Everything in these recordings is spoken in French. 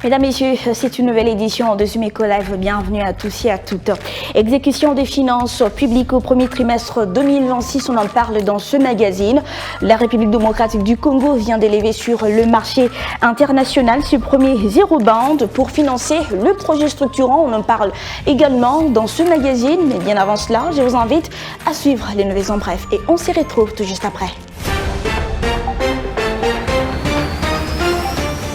Mesdames, Messieurs, c'est une nouvelle édition de Sumeco Live. Bienvenue à tous et à toutes. Exécution des finances publiques au premier trimestre 2026, on en parle dans ce magazine. La République démocratique du Congo vient d'élever sur le marché international ce premier zéro bande pour financer le projet structurant. On en parle également dans ce magazine. Mais bien avant cela, je vous invite à suivre les nouvelles en bref et on s'y retrouve tout juste après.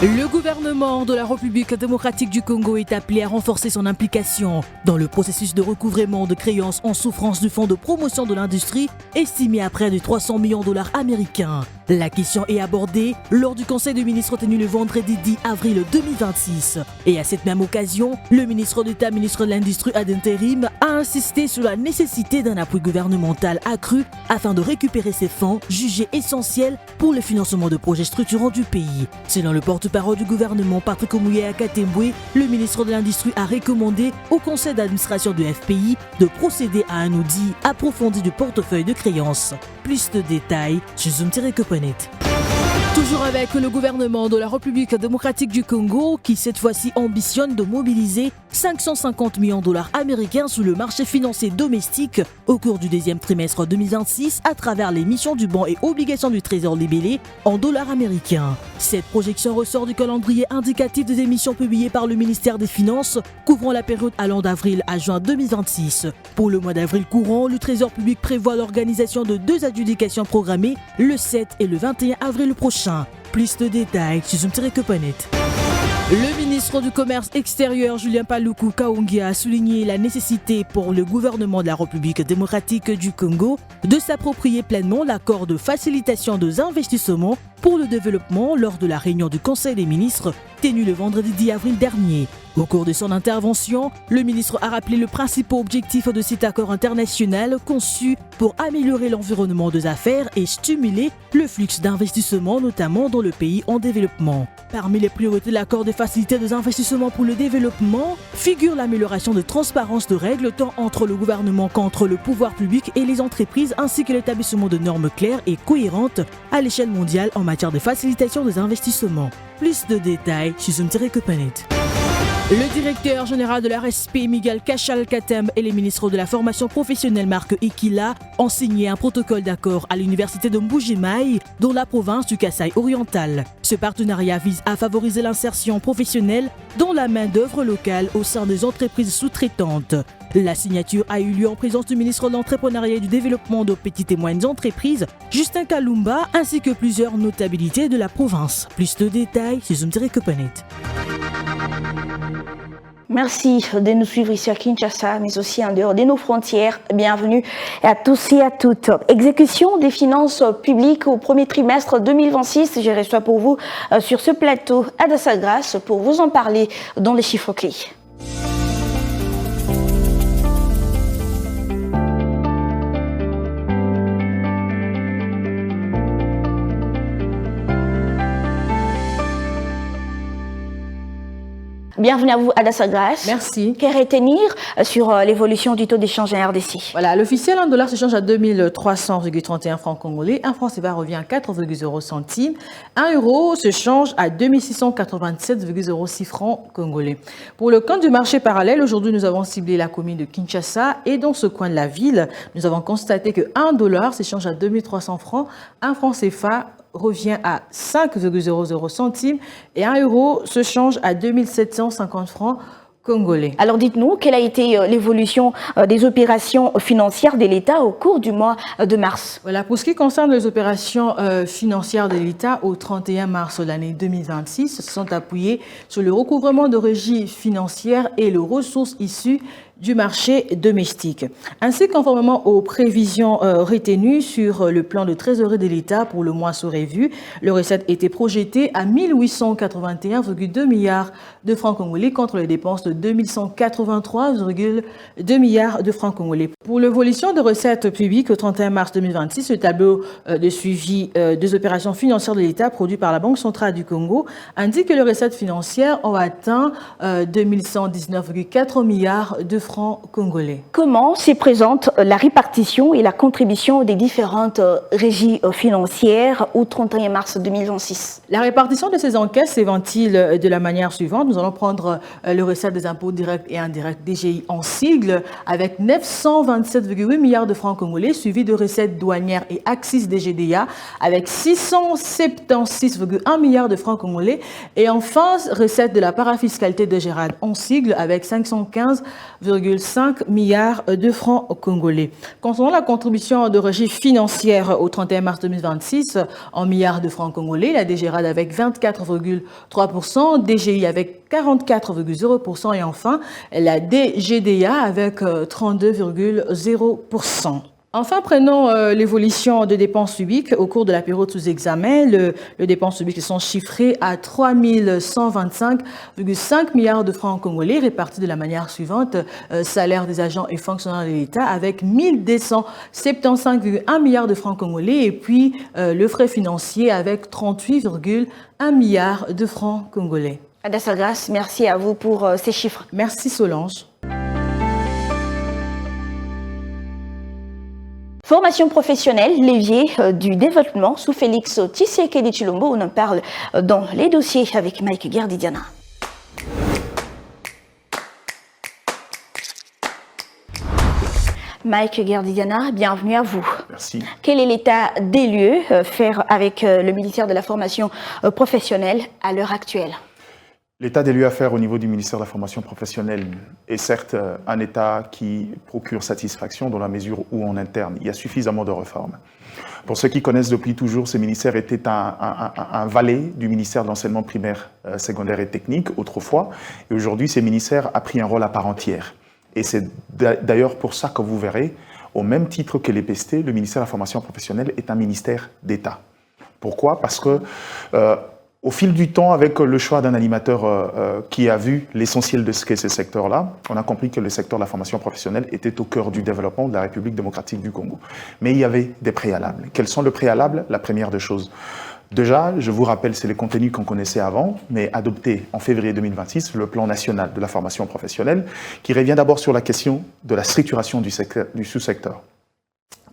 Le gouvernement de la République démocratique du Congo est appelé à renforcer son implication dans le processus de recouvrement de créances en souffrance du Fonds de promotion de l'industrie estimé à près de 300 millions de dollars américains. La question est abordée lors du Conseil des ministres tenu le vendredi 10 avril 2026. Et à cette même occasion, le ministre d'État, ministre de l'Industrie ad intérim, a insisté sur la nécessité d'un appui gouvernemental accru afin de récupérer ces fonds jugés essentiels pour le financement de projets structurants du pays. Selon le porte-parole du gouvernement, Patrick Omouye Akatembwe, le ministre de l'Industrie a recommandé au conseil d'administration du FPI de procéder à un audit approfondi du portefeuille de créances. Plus de détails sur Zoom-Coponet. Toujours avec le gouvernement de la République démocratique du Congo qui cette fois-ci ambitionne de mobiliser 550 millions de dollars américains sur le marché financier domestique au cours du deuxième trimestre 2026 à travers l'émission du bon et obligations du trésor libellé en dollars américains. Cette projection ressort du calendrier indicatif des émissions publiées par le ministère des Finances couvrant la période allant d'avril à juin 2026. Pour le mois d'avril courant, le Trésor public prévoit l'organisation de 2 adjudications programmées le 7 et le 21 avril prochain. Plus de détails sur Zoom-Coponet. Le ministre du Commerce extérieur, Julien Paluku Kaongia, a souligné la nécessité pour le gouvernement de la République démocratique du Congo de s'approprier pleinement l'accord de facilitation des investissements pour le développement lors de la réunion du Conseil des ministres tenue le vendredi 10 avril dernier. Au cours de son intervention, le ministre a rappelé le principal objectif de cet accord international conçu pour améliorer l'environnement des affaires et stimuler le flux d'investissement, notamment dans le pays en développement. Parmi les priorités de l'accord de facilité des investissements pour le développement figure l'amélioration de transparence de règles tant entre le gouvernement qu'entre le pouvoir public et les entreprises ainsi que l'établissement de normes claires et cohérentes à l'échelle mondiale en matière de facilitation des investissements. Plus de détails sur Zoom-Coponet. Le directeur général de la RSP, Miguel Cachal-Katem, et les ministres de la formation professionnelle, Marc Ekila, ont signé un protocole d'accord à l'université de Mbuji-Mayi, dans la province du Kasaï oriental. Ce partenariat vise à favoriser l'insertion professionnelle dans la main-d'œuvre locale au sein des entreprises sous-traitantes. La signature a eu lieu en présence du ministre de l'Entrepreneuriat et du Développement de petites et moyennes entreprises, Justin Kalumba, ainsi que plusieurs notabilités de la province. Plus de détails sur Zoom-Coponet. Merci de nous suivre ici à Kinshasa, mais aussi en dehors de nos frontières. Bienvenue à tous et à toutes. Exécution des finances publiques au premier trimestre 2026. Je reçois pour vous sur ce plateau Adassa Grace pour vous en parler dans les chiffres clés. Bienvenue à vous, Adassa Grace. Merci. Que retenir sur l'évolution du taux d'échange en RDC? Voilà, l'officiel en dollars s'échange à 2300,31 francs congolais. Un franc CFA revient à 4,0 centimes. Un euro se change à 2687,06 francs congolais. Pour le compte du marché parallèle, aujourd'hui, nous avons ciblé la commune de Kinshasa et dans ce coin de la ville, nous avons constaté que 1 dollar s'échange à 2300 francs. Un franc CFA revient à 5,00 centimes et 1 euro se change à 2750 francs congolais. Alors dites-nous, quelle a été l'évolution des opérations financières de l'État au cours du mois de mars? Voilà, pour ce qui concerne les opérations financières de l'État, au 31 mars de l'année 2026, se sont appuyées sur le recouvrement de régies financières et les ressources issues du marché domestique. Ainsi, conformément aux prévisions retenues sur le plan de trésorerie de l'État pour le mois sous revue, le recette était projeté à 1881,2 milliards de francs congolais contre les dépenses de 2183,2 milliards de francs congolais. Pour l'évolution de recettes publiques au 31 mars 2026, le tableau de suivi des opérations financières de l'État produit par la Banque centrale du Congo indique que les recettes financières ont atteint 2119,4 milliards de francs congolais. Comment se présente la répartition et la contribution des différentes régies financières au 31 mars 2026? La répartition de ces encaisses s'éventile de la manière suivante. Nous allons prendre le recette des impôts directs et indirects DGI en sigle avec 927,8 milliards de francs congolais, suivi de recettes douanières et axes DGDA avec 676,1 milliards de francs congolais et enfin recettes de la parafiscalité de Gérard en sigle avec 515,5 milliards de francs congolais. Concernant la contribution de régie financière au 31 mars 2026 en milliards de francs congolais, la DGRAD avec 24,3%, DGI avec 44,0% et enfin la DGDA avec 32,0%. Enfin, prenons l'évolution de dépenses publiques au cours de la période sous examen. Les dépenses publiques sont chiffrées à 3125,5 milliards de francs congolais, répartis de la manière suivante. Salaires des agents et fonctionnaires de l'État avec 1275,1 milliards de francs congolais et puis le frais financier avec 38,1 milliards de francs congolais. Ada Sagras, merci à vous pour ces chiffres. Merci Solange. Formation professionnelle, levier du développement sous Félix Tshisekedi Tshilombo. On en parle dans les dossiers avec Mike Guerdidiana. Mike Guerdidiana, bienvenue à vous. Merci. Quel est l'état des lieux faire avec le ministère de la formation professionnelle à l'heure actuelle? L'état des lieux à faire au niveau du ministère de la formation professionnelle est certes un état qui procure satisfaction dans la mesure où en interne, il y a suffisamment de réformes. Pour ceux qui connaissent depuis toujours, ce ministère était un valet du ministère de l'enseignement primaire, secondaire et technique autrefois. Et aujourd'hui, ce ministère a pris un rôle à part entière. Et c'est d'ailleurs pour ça que vous verrez, au même titre que l'EPST, le ministère de la formation professionnelle est un ministère d'État. Pourquoi? Parce que au fil du temps, avec le choix d'un animateur qui a vu l'essentiel de ce qu'est ce secteur-là, on a compris que le secteur de la formation professionnelle était au cœur du développement de la République démocratique du Congo. Mais il y avait des préalables. Quels sont les préalables? La première des choses. Déjà, je vous rappelle, c'est les contenus qu'on connaissait avant, mais adopté en février 2026, le plan national de la formation professionnelle, qui revient d'abord sur la question de la structuration du sous-secteur.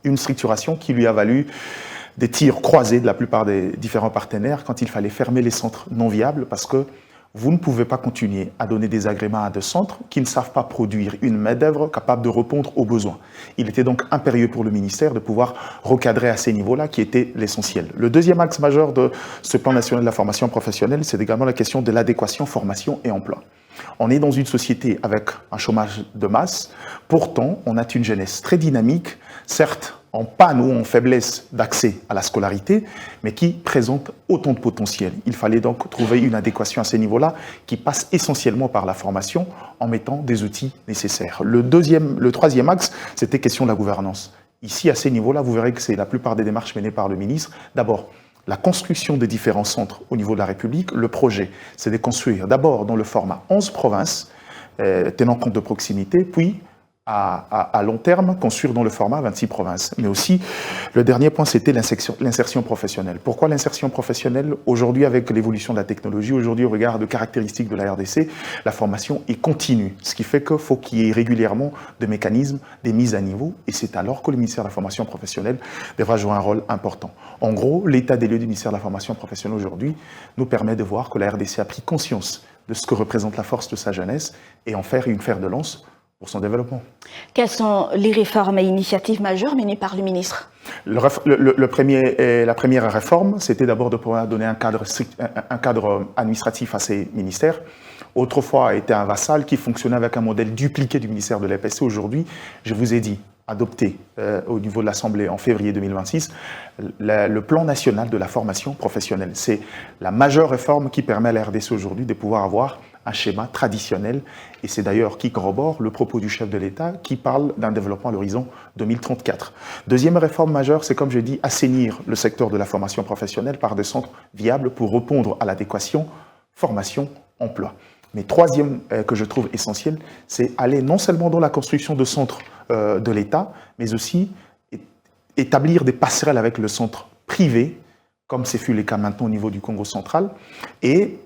Une structuration qui lui a valu des tirs croisés de la plupart des différents partenaires quand il fallait fermer les centres non viables parce que vous ne pouvez pas continuer à donner des agréments à des centres qui ne savent pas produire une main-d'œuvre capable de répondre aux besoins. Il était donc impérieux pour le ministère de pouvoir recadrer à ces niveaux-là qui était l'essentiel. Le deuxième axe majeur de ce plan national de la formation professionnelle, c'est également la question de l'adéquation formation et emploi. On est dans une société avec un chômage de masse, pourtant on a une jeunesse très dynamique, certes en panne ou en faiblesse d'accès à la scolarité, mais qui présente autant de potentiel. Il fallait donc trouver une adéquation à ces niveaux-là qui passe essentiellement par la formation en mettant des outils nécessaires. Le troisième axe, c'était question de la gouvernance. Ici, à ces niveaux-là, vous verrez que c'est la plupart des démarches menées par le ministre. D'abord, la construction des différents centres au niveau de la République. Le projet, c'est de construire d'abord dans le format 11 provinces, tenant compte de proximité, puis à long terme, construire dans le format 26 provinces. Mais aussi, le dernier point, c'était l'insertion professionnelle. Pourquoi l'insertion professionnelle? Aujourd'hui, avec l'évolution de la technologie, aujourd'hui, au regard de caractéristiques de la RDC, la formation est continue. Ce qui fait qu'il faut qu'il y ait régulièrement des mécanismes, des mises à niveau. Et c'est alors que le ministère de la formation professionnelle devra jouer un rôle important. En gros, l'état des lieux du ministère de la formation professionnelle aujourd'hui nous permet de voir que la RDC a pris conscience de ce que représente la force de sa jeunesse et en faire une fer de lance pour son développement. Quelles sont les réformes et initiatives majeures menées par le ministre? La première réforme, c'était d'abord de pouvoir donner un cadre administratif à ces ministères. Autrefois, était un vassal qui fonctionnait avec un modèle dupliqué du ministère de l'EPST. Aujourd'hui, je vous ai dit, adopté au niveau de l'Assemblée en février 2026, le plan national de la formation professionnelle. C'est la majeure réforme qui permet à la RDC aujourd'hui de pouvoir avoir un schéma traditionnel, et c'est d'ailleurs qui corrobore le propos du chef de l'État qui parle d'un développement à l'horizon 2034. Deuxième réforme majeure, c'est comme je dis, assainir le secteur de la formation professionnelle par des centres viables pour répondre à l'adéquation formation-emploi. Mais troisième que je trouve essentiel, c'est aller non seulement dans la construction de centres de l'État, mais aussi établir des passerelles avec le centre privé, comme c'est fut le cas maintenant au niveau du Congo central, et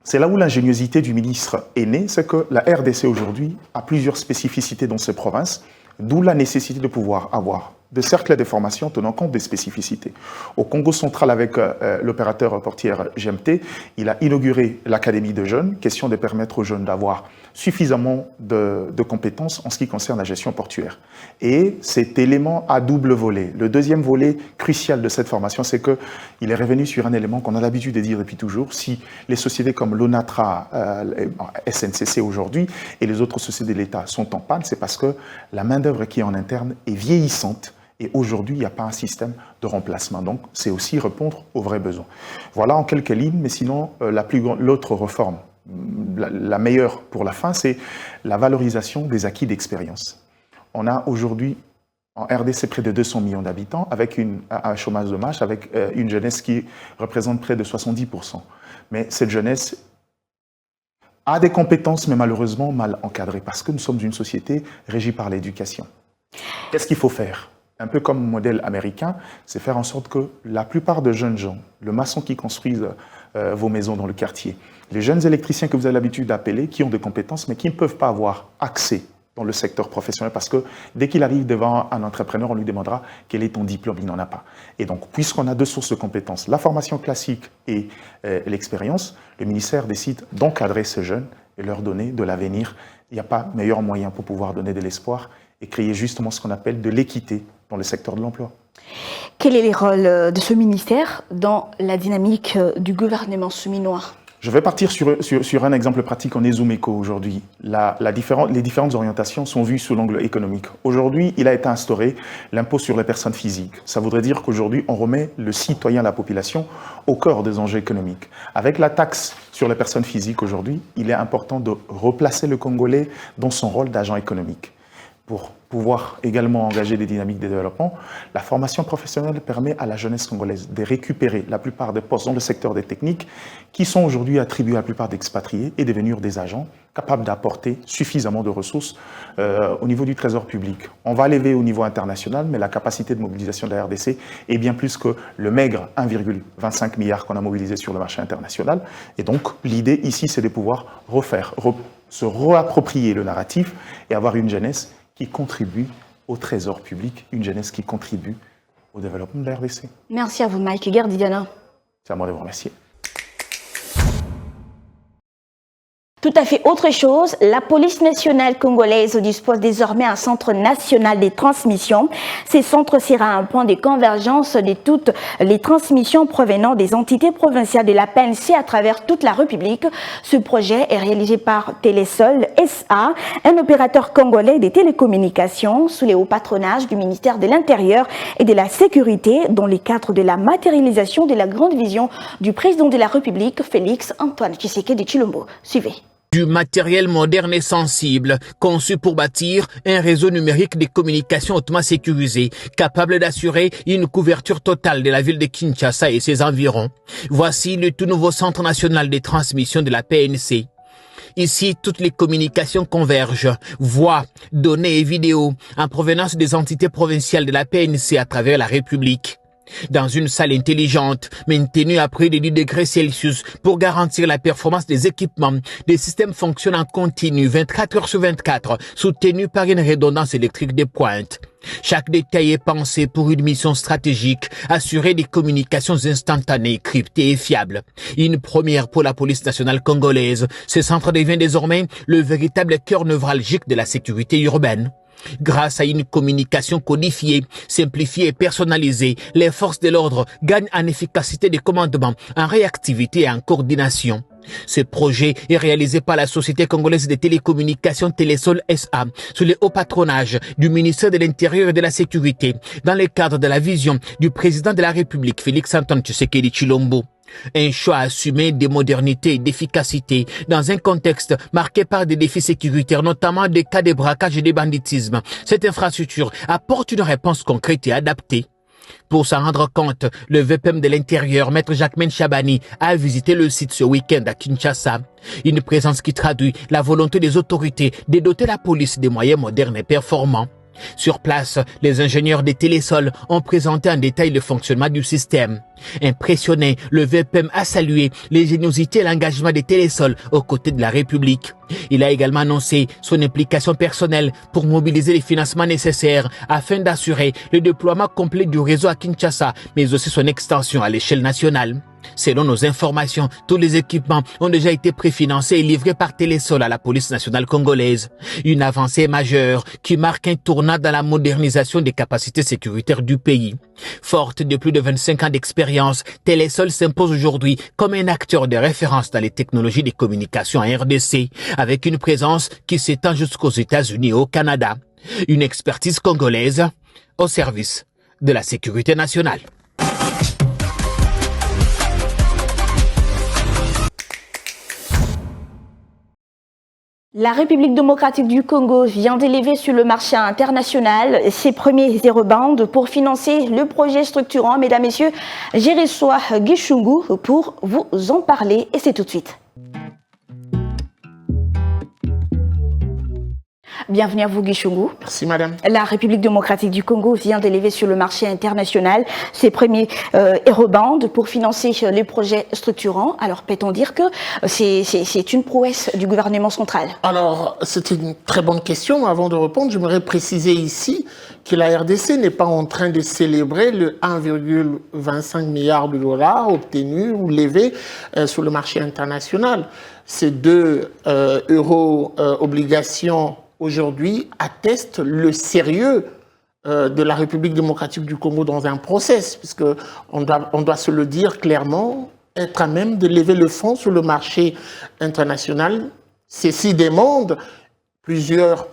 C'est là où l'ingéniosité du ministre est née, c'est que la RDC aujourd'hui a plusieurs spécificités dans ces provinces, d'où la nécessité de pouvoir avoir de cercles de formation tenant compte des spécificités. Au Congo central, avec l'opérateur portière GMT, il a inauguré l'Académie de jeunes, question de permettre aux jeunes d'avoir suffisamment de compétences en ce qui concerne la gestion portuaire. Et cet élément à double volet. Le deuxième volet crucial de cette formation, c'est qu'il est revenu sur un élément qu'on a l'habitude de dire depuis toujours. Si les sociétés comme l'ONATRA, SNCC aujourd'hui, et les autres sociétés de l'État sont en panne, c'est parce que la main-d'œuvre qui est en interne est vieillissante. Et aujourd'hui, il n'y a pas un système de remplacement. Donc, c'est aussi répondre aux vrais besoins. Voilà en quelques lignes, mais sinon, l'autre réforme, la meilleure pour la fin, c'est la valorisation des acquis d'expérience. On a aujourd'hui, en RDC, près de 200 millions d'habitants, avec un chômage de masse, avec une jeunesse qui représente près de 70%. Mais cette jeunesse a des compétences, mais malheureusement mal encadrées, parce que nous sommes une société régie par l'éducation. Qu'est-ce qu'il faut faire ? Un peu comme le modèle américain, c'est faire en sorte que la plupart des jeunes gens, le maçon qui construisent vos maisons dans le quartier, les jeunes électriciens que vous avez l'habitude d'appeler, qui ont des compétences, mais qui ne peuvent pas avoir accès dans le secteur professionnel, parce que dès qu'il arrive devant un entrepreneur, on lui demandera quel est ton diplôme, il n'en a pas. Et donc, puisqu'on a deux sources de compétences, la formation classique et l'expérience, le ministère décide d'encadrer ces jeunes et leur donner de l'avenir. Il n'y a pas meilleur moyen pour pouvoir donner de l'espoir et créer justement ce qu'on appelle de l'équité dans le secteur de l'emploi. Quel est le rôle de ce ministère dans la dynamique du gouvernement souminois ? Je vais partir sur un exemple pratique en Ezumeco aujourd'hui. Les différentes orientations sont vues sous l'angle économique. Aujourd'hui, il a été instauré l'impôt sur les personnes physiques. Ça voudrait dire qu'aujourd'hui, on remet le citoyen, la population, au cœur des enjeux économiques. Avec la taxe sur les personnes physiques aujourd'hui, il est important de replacer le Congolais dans son rôle d'agent économique. Pour pouvoir également engager des dynamiques de développement, la formation professionnelle permet à la jeunesse congolaise de récupérer la plupart des postes dans le secteur des techniques qui sont aujourd'hui attribués à la plupart d'expatriés et devenir des agents capables d'apporter suffisamment de ressources au niveau du trésor public. On va l'élever au niveau international, mais la capacité de mobilisation de la RDC est bien plus que le maigre 1,25 milliard qu'on a mobilisé sur le marché international. Et donc, l'idée ici, c'est de pouvoir se réapproprier le narratif et avoir une jeunesse qui contribue au trésor public, une jeunesse qui contribue au développement de la RDC. Merci à vous, Mike Gardidiana. C'est à moi de vous remercier. Tout à fait autre chose, la police nationale congolaise dispose désormais d'un centre national des transmissions. Ce centre sera un point de convergence de toutes les transmissions provenant des entités provinciales de la PNC à travers toute la République. Ce projet est réalisé par Télésol SA, un opérateur congolais des télécommunications sous les hauts patronages du ministère de l'Intérieur et de la Sécurité dans le cadre de la matérialisation de la grande vision du président de la République, Félix Antoine Tshisekedi Tshilombo. Suivez. Du matériel moderne et sensible, conçu pour bâtir un réseau numérique de communication hautement sécurisé, capable d'assurer une couverture totale de la ville de Kinshasa et ses environs. Voici le tout nouveau Centre national de transmission de la PNC. Ici, toutes les communications convergent, voix, données et vidéos, en provenance des entités provinciales de la PNC à travers la République. Dans une salle intelligente, maintenue à près de 10 degrés Celsius pour garantir la performance des équipements, les systèmes fonctionnent en continu 24 heures sur 24, soutenus par une redondance électrique de pointe. Chaque détail est pensé pour une mission stratégique, assurer des communications instantanées, cryptées et fiables. Une première pour la police nationale congolaise. Ce centre devient désormais le véritable cœur névralgique de la sécurité urbaine. Grâce à une communication codifiée, simplifiée et personnalisée, les forces de l'ordre gagnent en efficacité de commandement, en réactivité et en coordination. Ce projet est réalisé par la Société congolaise des télécommunications Télésol SA sous le haut patronage du ministère de l'Intérieur et de la Sécurité dans le cadre de la vision du président de la République Félix Antoine Tshisekedi Tshilombo. Un choix assumé de modernité et d'efficacité dans un contexte marqué par des défis sécuritaires, notamment des cas de braquage et de banditisme. Cette infrastructure apporte une réponse concrète et adaptée. Pour s'en rendre compte, le VPM de l'Intérieur, Maître Jacquemain Chabani, a visité le site ce week-end à Kinshasa. Une présence qui traduit la volonté des autorités de doter la police des moyens modernes et performants. Sur place, les ingénieurs des Télésols ont présenté en détail le fonctionnement du système. Impressionné, le VPM a salué l'ingéniosité et l'engagement des Télésols aux côtés de la République. Il a également annoncé son implication personnelle pour mobiliser les financements nécessaires afin d'assurer le déploiement complet du réseau à Kinshasa, mais aussi son extension à l'échelle nationale. Selon nos informations, tous les équipements ont déjà été préfinancés et livrés par Télésol à la police nationale congolaise. Une avancée majeure qui marque un tournant dans la modernisation des capacités sécuritaires du pays. Forte de plus de 25 ans d'expérience, Télésol s'impose aujourd'hui comme un acteur de référence dans les technologies de communication en RDC, avec une présence qui s'étend jusqu'aux États-Unis et au Canada. Une expertise congolaise au service de la sécurité nationale. La République démocratique du Congo vient d'élever sur le marché international ses premiers eurobonds pour financer le projet structurant. Mesdames, Messieurs, j'ai reçu Guichungu pour vous en parler et c'est tout de suite. Bienvenue à vous, Guichungu. Merci, madame. La République démocratique du Congo vient d'élever sur le marché international ses premiers eurobonds pour financer les projets structurants. Alors, peut-on dire que c'est une prouesse du gouvernement central? Alors, c'est une très bonne question. Avant de répondre, j'aimerais préciser ici que la RDC n'est pas en train de célébrer le 1,25 milliard de dollars obtenus ou levés sur le marché international. Ces deux euro-obligations aujourd'hui atteste le sérieux de la République démocratique du Congo dans un process, puisque on doit se le dire clairement, être à même de lever le fonds sur le marché international. Ceci demande plusieurs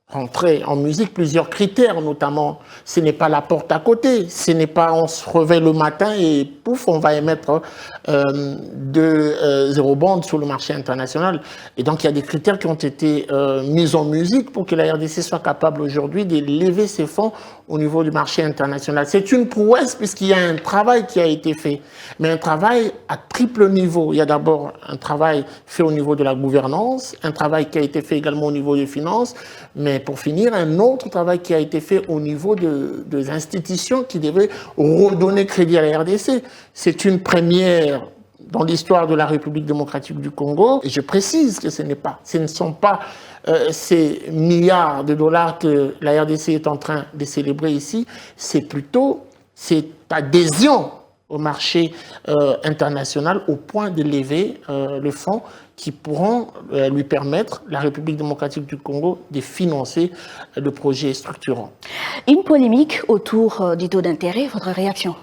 rentrées en musique, plusieurs critères notamment. Ce n'est pas la porte à côté, ce n'est pas on se réveille le matin et pouf, on va émettre de eurobonds sur le marché international. Et donc il y a des critères qui ont été mis en musique pour que la RDC soit capable aujourd'hui de lever ses fonds au niveau du marché international. C'est une prouesse puisqu'il y a un travail qui a été fait, mais un travail à triple niveau. Il y a d'abord un travail fait au niveau de la gouvernance, un travail qui a été fait également au niveau des finances, mais pour finir, un autre travail qui a été fait au niveau des institutions qui devaient redonner crédit à la RDC. C'est une première dans l'histoire de la République démocratique du Congo. Et je précise que ce ne sont pas ces milliards de dollars que la RDC est en train de célébrer ici, c'est plutôt cette adhésion au marché international au point de lever le fonds qui pourront lui permettre, la République démocratique du Congo, de financer le projet structurant. Une polémique autour du taux d'intérêt, votre réaction?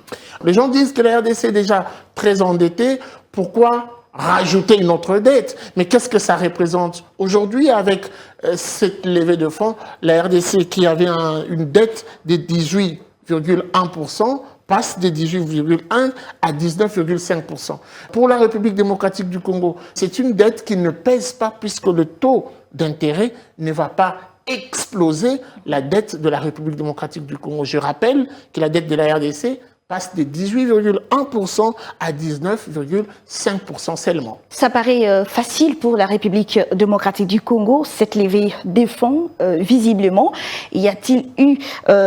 Les gens disent que la RDC est déjà très endettée, pourquoi rajouter une autre dette? Mais qu'est-ce que ça représente? Aujourd'hui, avec cette levée de fonds, la RDC qui avait une dette de 18,1%, passe de 18,1 à 19,5%. Pour la République démocratique du Congo, c'est une dette qui ne pèse pas puisque le taux d'intérêt ne va pas exploser la dette de la République démocratique du Congo. Je rappelle que la dette de la RDC passe de 18,1% à 19,5% seulement. Ça paraît facile pour la République démocratique du Congo, cette levée des fonds, visiblement. Y a-t-il eu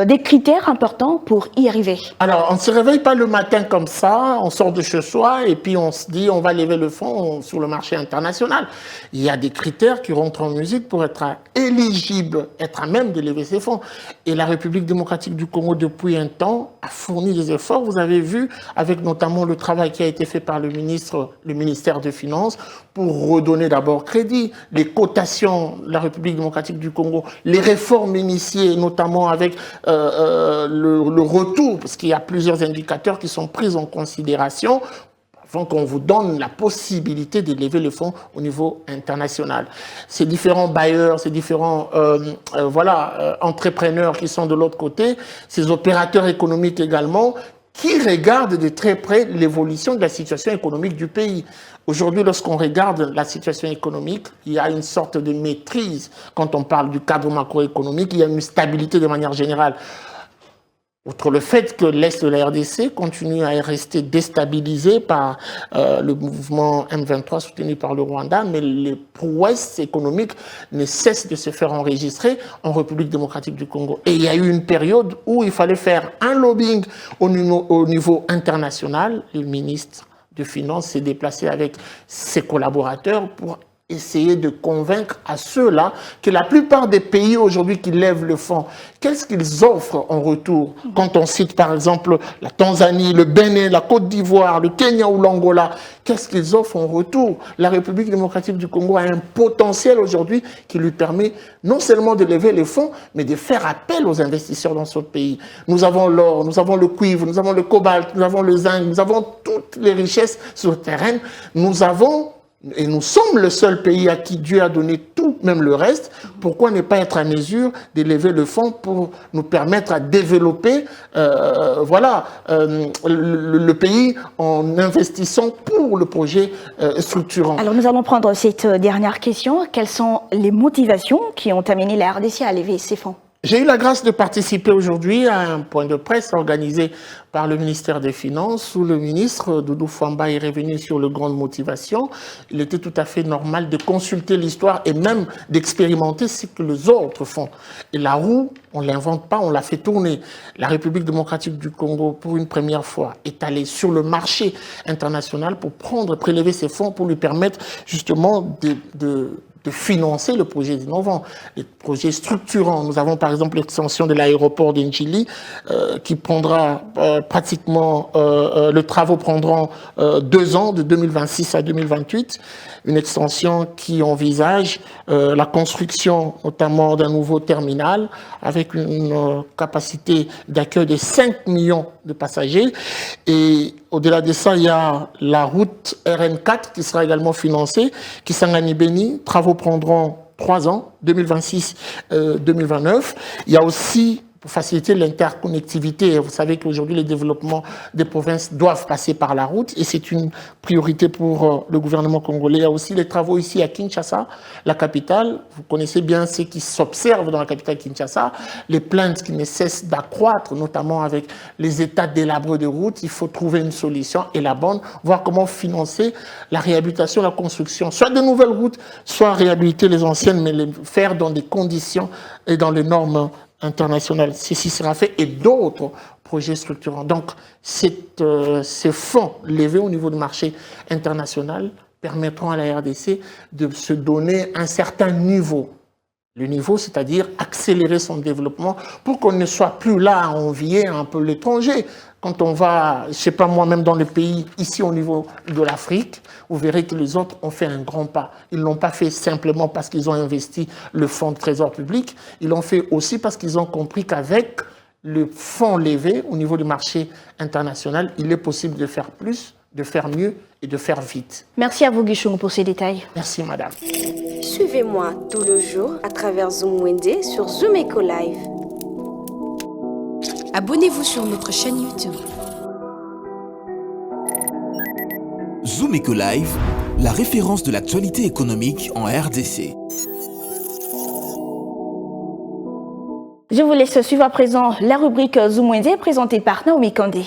des critères importants pour y arriver? Alors, on ne se réveille pas le matin comme ça, on sort de chez soi et puis on se dit on va lever le fonds sur le marché international. Il y a des critères qui rentrent en musique pour être éligible, être à même de lever ces fonds. Et la République démocratique du Congo, depuis un temps, a fourni des efforts. Vous avez vu, avec notamment le travail qui a été fait par le ministère des Finances, pour redonner d'abord crédit, les cotations de la République démocratique du Congo, les réformes initiées, notamment avec le retour, parce qu'il y a plusieurs indicateurs qui sont pris en considération, afin qu'on vous donne la possibilité de lever le fonds au niveau international. Ces différents bailleurs, ces différents entrepreneurs qui sont de l'autre côté, ces opérateurs économiques également, qui regardent de très près l'évolution de la situation économique du pays. Aujourd'hui, lorsqu'on regarde la situation économique, il y a une sorte de maîtrise. Quand on parle du cadre macroéconomique, il y a une stabilité de manière générale. Outre le fait que l'Est de la RDC continue à rester déstabilisé par le mouvement M23 soutenu par le Rwanda, mais les prouesses économiques ne cessent de se faire enregistrer en République démocratique du Congo. Et il y a eu une période où il fallait faire un lobbying au niveau international. Le ministre de Finances s'est déplacé avec ses collaborateurs pour essayer de convaincre à ceux-là que la plupart des pays aujourd'hui qui lèvent le fonds, qu'est-ce qu'ils offrent en retour? Quand on cite par exemple la Tanzanie, le Bénin, la Côte d'Ivoire, le Kenya ou l'Angola, qu'est-ce qu'ils offrent en retour? La République démocratique du Congo a un potentiel aujourd'hui qui lui permet non seulement de lever les fonds, mais de faire appel aux investisseurs dans ce pays. Nous avons l'or, nous avons le cuivre, nous avons le cobalt, nous avons le zinc, nous avons toutes les richesses sur le terrain. Et nous sommes le seul pays à qui Dieu a donné tout, même le reste. Pourquoi ne pas être à mesure d'élever le fonds pour nous permettre à développer le pays en investissant pour le projet structurant? Alors nous allons prendre cette dernière question. Quelles sont les motivations qui ont amené la RDC à lever ces fonds? J'ai eu la grâce de participer aujourd'hui à un point de presse organisé par le ministère des Finances où le ministre Doudou Fwamba est revenu sur les grandes motivations. Il était tout à fait normal de consulter l'histoire et même d'expérimenter ce que les autres font. Et la roue, on ne l'invente pas, on la fait tourner. La République démocratique du Congo, pour une première fois, est allée sur le marché international pour prélever ses fonds pour lui permettre justement de financer le projet innovant, les projets structurants. Nous avons par exemple l'extension de l'aéroport d'Ndjili qui prendra pratiquement, les travaux prendront 2 ans, de 2026 à 2028. Une extension qui envisage la construction notamment d'un nouveau terminal avec une capacité d'accueil de 5 millions de passagers. Et au-delà de ça, il y a la route RN4 qui sera également financée, Kisangani-Beni. Travaux prendront 3 ans, 2026-2029. Il y a aussi, pour faciliter l'interconnectivité, vous savez qu'aujourd'hui les développements des provinces doivent passer par la route et c'est une priorité pour le gouvernement congolais. Il y a aussi les travaux ici à Kinshasa, la capitale. Vous connaissez bien ce qui s'observe dans la capitale Kinshasa, les plaintes qui ne cessent d'accroître, notamment avec les états délabrés de routes. Il faut trouver une solution et la bonne, voir comment financer la réhabilitation, la construction, soit de nouvelles routes, soit réhabiliter les anciennes, mais les faire dans des conditions et dans les normes international. Ceci sera fait et d'autres projets structurants. Donc, ces fonds levés au niveau du marché international permettront à la RDC de se donner un certain niveau. Le niveau, c'est-à-dire accélérer son développement pour qu'on ne soit plus là à envier un peu l'étranger. Quand on va, je ne sais pas moi-même dans les pays ici au niveau de l'Afrique, vous verrez que les autres ont fait un grand pas. Ils ne l'ont pas fait simplement parce qu'ils ont investi le fonds de trésor public, ils l'ont fait aussi parce qu'ils ont compris qu'avec le fonds levé au niveau du marché international, il est possible de faire plus, de faire mieux et de faire vite. Merci à vous, Guichon, pour ces détails. Merci, madame. Suivez-moi tout le jour à travers Zoom Wende sur Zoom Eco Live. Abonnez-vous sur notre chaîne YouTube. Zoom Eco Live, la référence de l'actualité économique en RDC. Je vous laisse suivre à présent la rubrique Zoom Wende présentée par Naomi Kandé.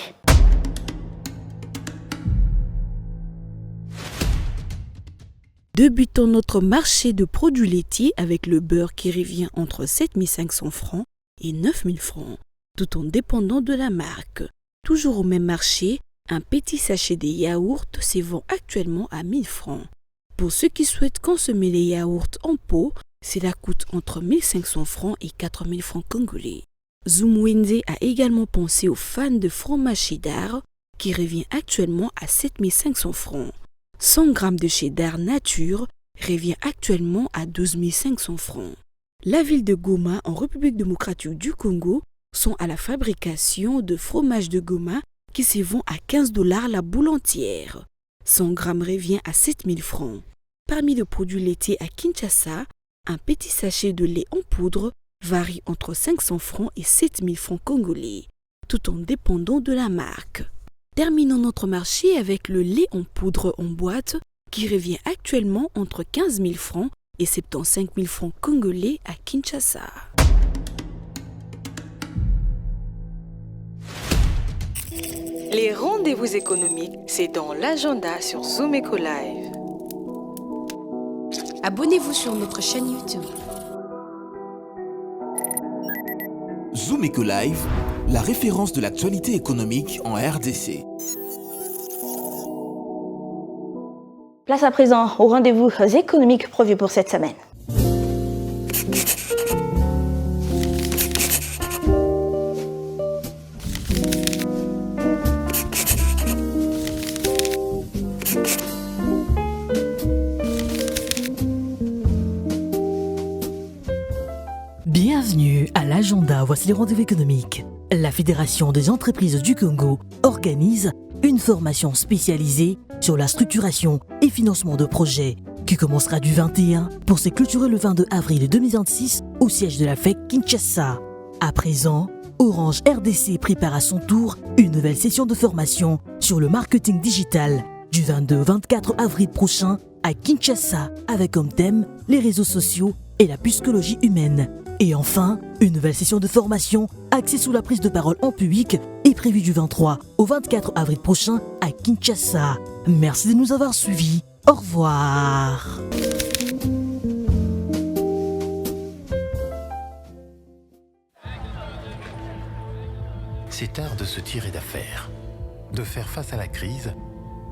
Débutons notre marché de produits laitiers avec le beurre qui revient entre 7 500 francs et 9 000 francs, tout en dépendant de la marque. Toujours au même marché, un petit sachet de yaourts se vend actuellement à 1 000 francs. Pour ceux qui souhaitent consommer les yaourts en pot, cela coûte entre 1 500 francs et 4 000 francs congolais. Zoom Wende a également pensé aux fans de fromage cheddar qui revient actuellement à 7 500 francs. 100 g de cheddar nature revient actuellement à 12 500 francs. La ville de Goma, en République démocratique du Congo, sont à la fabrication de fromage de Goma qui se vend à 15 $ la boule entière. 100 g revient à 7 000 francs. Parmi les produits laitiers à Kinshasa, un petit sachet de lait en poudre varie entre 500 francs et 7 000 francs congolais, tout en dépendant de la marque. Terminons notre marché avec le lait en poudre en boîte qui revient actuellement entre 15 000 francs et 75 000 francs congolais à Kinshasa. Les rendez-vous économiques, c'est dans l'agenda sur Zoom Eco Live. Abonnez-vous sur notre chaîne YouTube. Zoom Eco Live, la référence de l'actualité économique en RDC. Place à présent aux rendez-vous économiques prévus pour cette semaine. Bienvenue à l'agenda, voici les rendez-vous économiques. La Fédération des entreprises du Congo organise une formation spécialisée sur la structuration et financement de projets qui commencera du 21 pour se clôturer le 22 avril 2026 au siège de la FEC Kinshasa. À présent, Orange RDC prépare à son tour une nouvelle session de formation sur le marketing digital du 22 au 24 avril prochain à Kinshasa avec comme thème les réseaux sociaux et la psychologie humaine. Et enfin, une nouvelle session de formation axée sur la prise de parole en public est prévue du 23 au 24 avril prochain à Kinshasa. Merci de nous avoir suivis. Au revoir. C'est art de se tirer d'affaire, de faire face à la crise,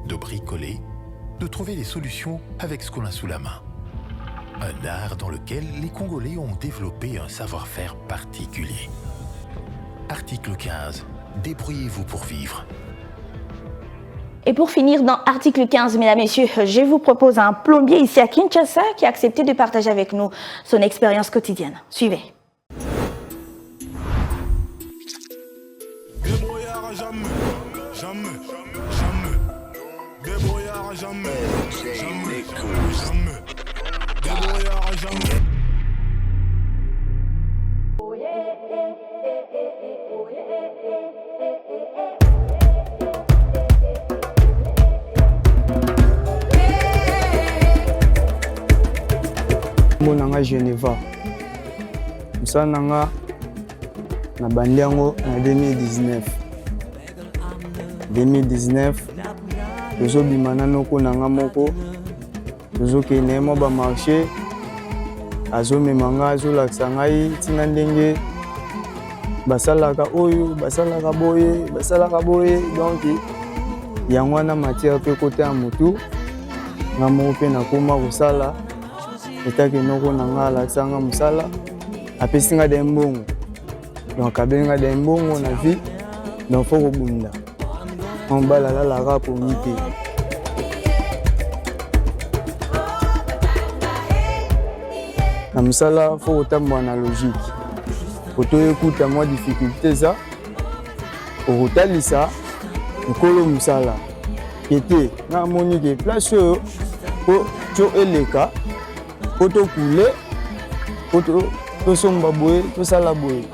de bricoler, de trouver des solutions avec ce qu'on a sous la main. Un art dans lequel les Congolais ont développé un savoir-faire particulier. Article 15. Débrouillez-vous pour vivre. Et pour finir, dans article 15, mesdames, messieurs, je vous propose un plombier ici à Kinshasa qui a accepté de partager avec nous son expérience quotidienne. Suivez. Débrouillard jamais, jamais, jamais. Débrouillard jamais, jamais, jamais. Débrouillard jamais. Monanga Geneva. Musananga na bandiango en 2019. 2019 tozo bimana noko nanga moko tozo kene mo ba marché azo memanga azo lakisa ngai tina ndenge basalaka oyo basalaka boye donc yango na matière pe côté ya mutu nga mo pe na koma kosala etake noko nanga lakisa nga musala apesi nga de mbongo donc abenga de mbongo na vie donc faut kobunda on balala la rap au mité. Na musala faut otambwa na logique. Koto écoute moi difficulté ça. Okotalisa nkolo musala. Kete na moni ke place po to eleka poto kule poto to somba boye to sala boye.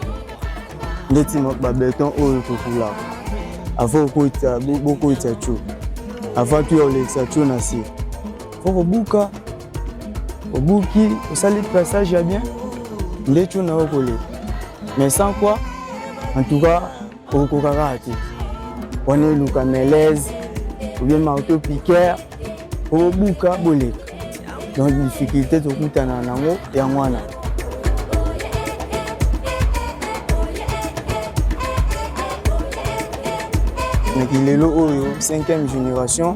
Ndeti ba béton oyo to kula. Avant koita beaucoup ita chu. Avant tu olexa chu na si. Faut kobuka obuki osali passage ya bien ndetu na okole. Mais sans quoi en tout cas okokaka ati. On est luka melaise ou bien marteau piqueur obuka boleka. Donc difficulté to kutana nango ya mwana. Nakilelo oyo 5e génération.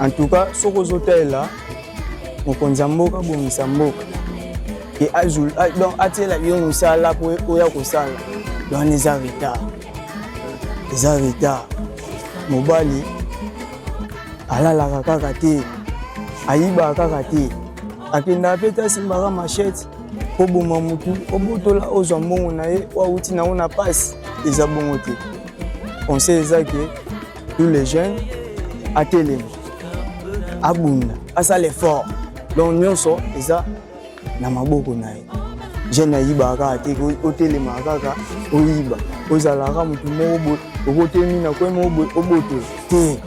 En tout cas sokozotela là mokonza mboka bomisa mboka et azul donc atela yo musala po oya kosala donc les retard mobali alala kaka te ayiba kaka te akenda peta simbaka machette po boma mutu obotola ozwa mbongo na ye wauti na ona passe eza bongo te. On sait que tous les jeunes atelema abunda asa l'effort donc nyonso eza na maboko na ye jeune ayiba kaka te otelema kaka oyiba ozalaka mutu moko okotemi na kwema oboto te.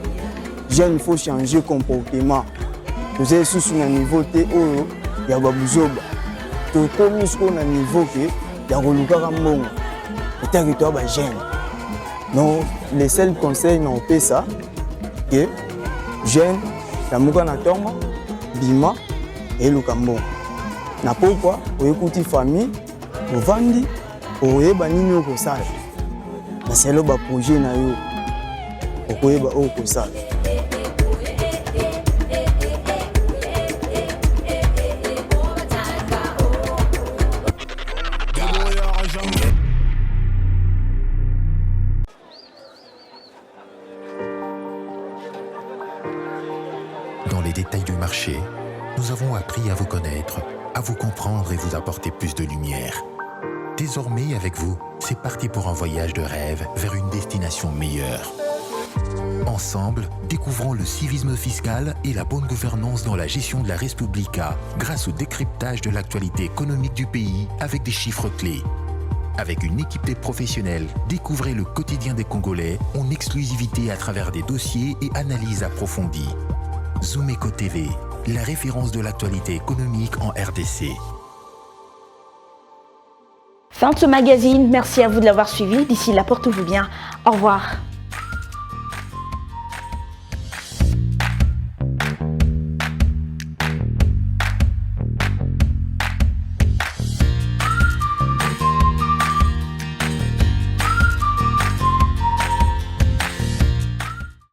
Jeune, il faut changer comportement. Vous êtes sous un niveau te oyo ya babuzoba to komi siko na niveau ke ya koluka mbongo etaki to ba jeune Donc, les seuls conseils n'ont pas ça, que jeune, la mouka na tongo, bima et lukambo. Na pourquoi, on écoute famille, on vandi, on yeba nini oko sala. Na c'est le projet na yo, on yeba oko sala. Dans les détails du marché, nous avons appris à vous connaître, à vous comprendre et vous apporter plus de lumière. Désormais, avec vous, c'est parti pour un voyage de rêve vers une destination meilleure. Ensemble, découvrons le civisme fiscal et la bonne gouvernance dans la gestion de la Res Publica grâce au décryptage de l'actualité économique du pays avec des chiffres clés. Avec une équipe de professionnels, découvrez le quotidien des Congolais en exclusivité à travers des dossiers et analyses approfondies. Zoomeco TV, la référence de l'actualité économique en RDC. Fin de ce magazine, merci à vous de l'avoir suivi. D'ici là, portez-vous bien. Au revoir.